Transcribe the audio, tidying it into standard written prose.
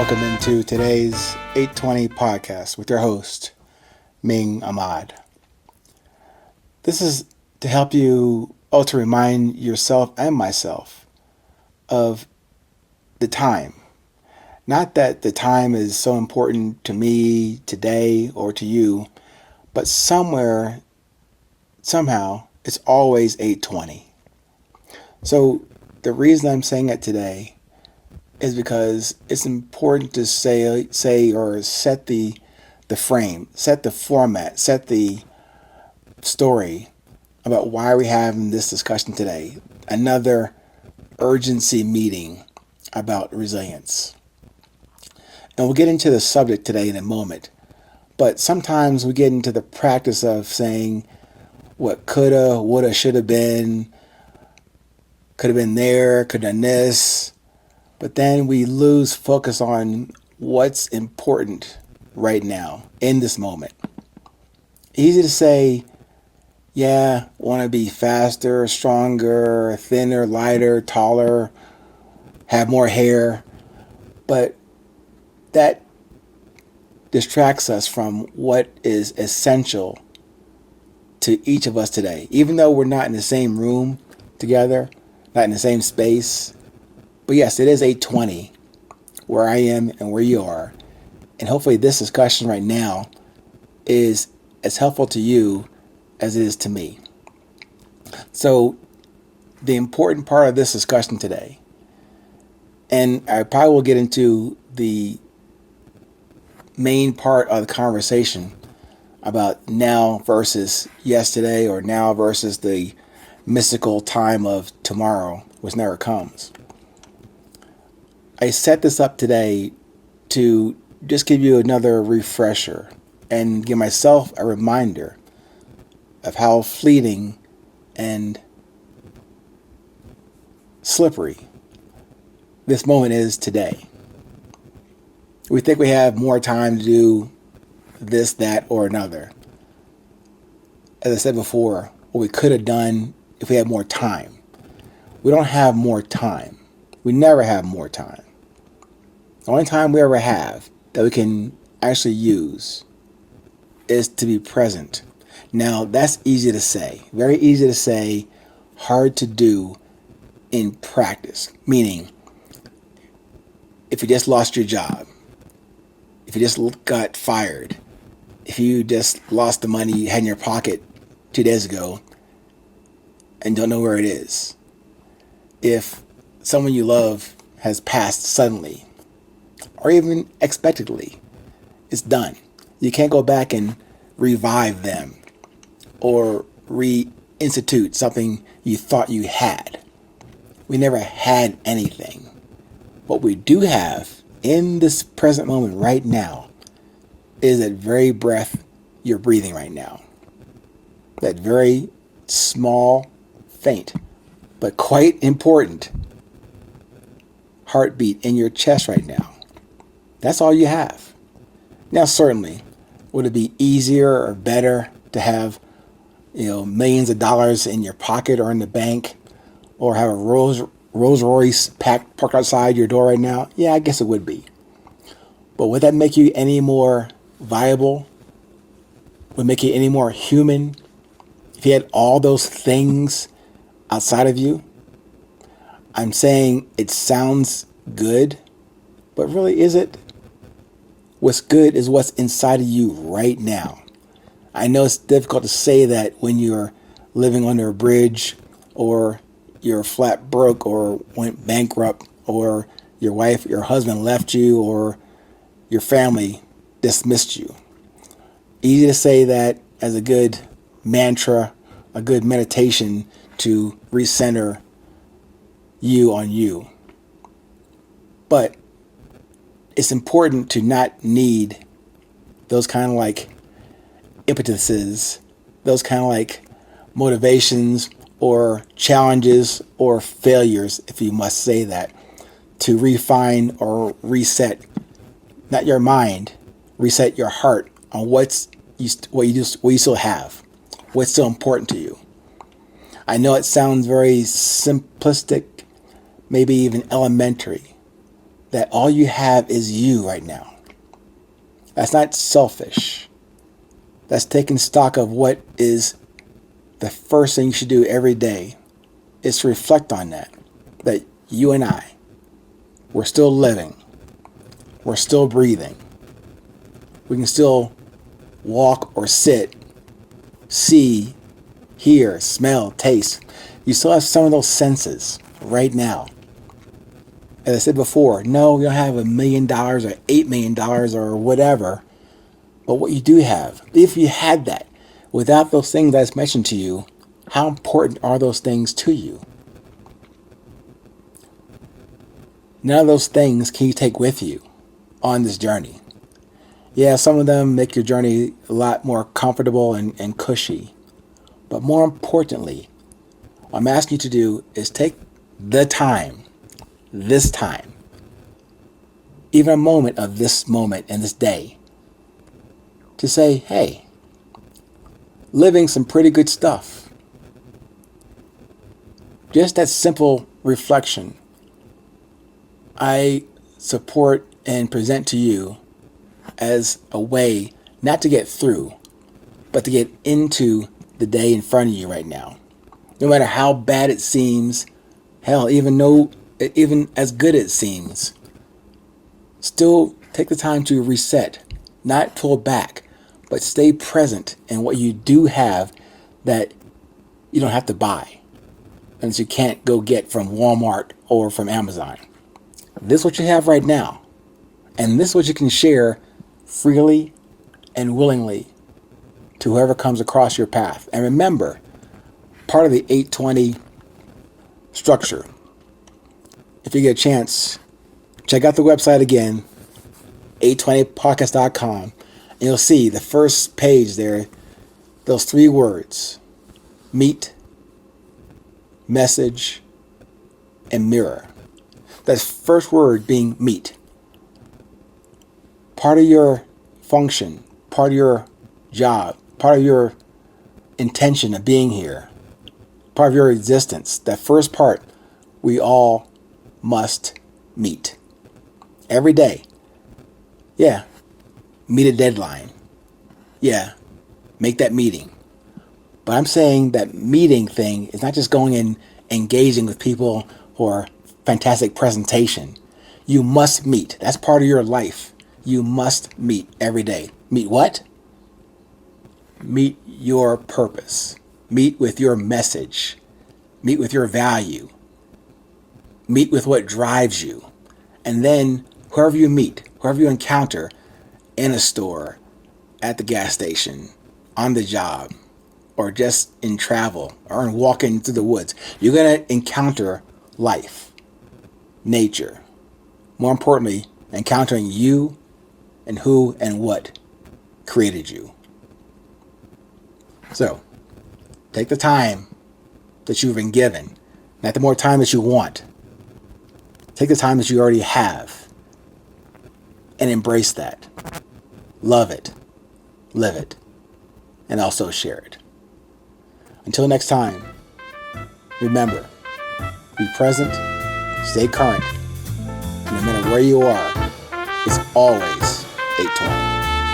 welcome into today's 820 podcast with your host, Ming Ahmad. This is to help you, to remind yourself and myself of the time. Not that the time is so important to me today or to you, but somehow, it's always 820. So the reason I'm saying it today is because it's important to say or set the frame, set the format, set the story about why we're having this discussion today. Another urgency meeting about resilience. And we'll get into the subject today in a moment. But sometimes we get into the practice of saying what coulda, woulda, shoulda been, could have been there, could have done this. But then we lose focus on what's important right now, in this moment. Easy to say, yeah, want to be faster, stronger, thinner, lighter, taller, have more hair. But that distracts us from what is essential to each of us today. Even though we're not in the same room together, not in the same space. But yes, it is 8:20 where I am and where you are. And hopefully this discussion right now is as helpful to you as it is to me. So the important part of this discussion today, and I probably will get into the main part of the conversation about now versus yesterday, or now versus the mystical time of tomorrow, which never comes. I set this up today to just give you another refresher and give myself a reminder of how fleeting and slippery this moment is today. We think we have more time to do this, that, or another. As I said before, what we could have done if we had more time. We don't have more time. We never have more time. The only time we ever have that we can actually use is to be present. Now, that's easy to say. Very easy to say, hard to do in practice. Meaning, if you just lost your job, if you just got fired, if you just lost the money you had in your pocket 2 days ago and don't know where it is, if someone you love has passed suddenly or even expectedly, it's done. You can't go back and revive them or reinstitute something you thought you had. We never had anything. What we do have in this present moment right now is that very breath you're breathing right now. That very small, faint, but quite important heartbeat in your chest right now. That's all you have. Now, certainly, would it be easier or better to have, millions of dollars in your pocket or in the bank, or have a Rolls Royce parked outside your door right now? Yeah, I guess it would be. But would that make you any more viable? Would it make you any more human if you had all those things outside of you? I'm saying it sounds good, but really, is it? What's good is what's inside of you right now. I know it's difficult to say that when you're living under a bridge, or you're flat broke, or went bankrupt, or your wife, your husband left you, or your family dismissed you. Easy to say that as a good mantra, a good meditation to recenter you on you. But it's important to not need those kind of like impetuses, those kind of like motivations or challenges or failures, if you must say that, to refine or reset, not your mind, reset your heart on what you still have, what's still important to you. I know it sounds very simplistic, maybe even elementary. that all you have is you right now. That's not selfish. That's taking stock of what is the first thing you should do every day, is to reflect on that you and I, we're still living. We're still breathing. We can still walk or sit, see, hear, smell, taste. You still have some of those senses right now. As I said before, no, you don't have $1 million or $8 million or whatever. But what you do have, if you had that, without those things that's mentioned to you, how important are those things to you? None of those things can you take with you on this journey. Yeah, some of them make your journey a lot more comfortable and cushy. But more importantly, what I'm asking you to do is take the time, this time, even a moment of this moment and this day, to say, hey, living some pretty good stuff. Just that simple reflection, I support and present to you as a way not to get through, but to get into the day in front of you right now. No matter how bad it seems, hell, even as good it seems, still take the time to reset, not pull back, but stay present in what you do have that you don't have to buy and that you can't go get from Walmart or from Amazon. This is what you have right now. And this is what you can share freely and willingly to whoever comes across your path. And remember, part of the 820 structure, if you get a chance, check out the website again, 820podcast.com, and you'll see the first page there, those 3 words, meet, message, and mirror. That first word being meet. Part of your function, part of your job, part of your intention of being here, part of your existence, that first part, we all must meet. Every day. Yeah. Meet a deadline. Yeah. Make that meeting. But I'm saying that meeting thing is not just going and engaging with people for fantastic presentation. You must meet. That's part of your life. You must meet every day. Meet what? Meet your purpose. Meet with your message. Meet with your value. Meet with what drives you. And then whoever you meet, whoever you encounter in a store, at the gas station, on the job, or just in travel, or in walking through the woods, you're going to encounter life, nature. More importantly, encountering you and who and what created you. So, take the time that you've been given, not the more time that you want. Take the time that you already have and embrace that. Love it, live it, and also share it. Until next time, remember, be present, stay current, and no matter where you are, it's always 820.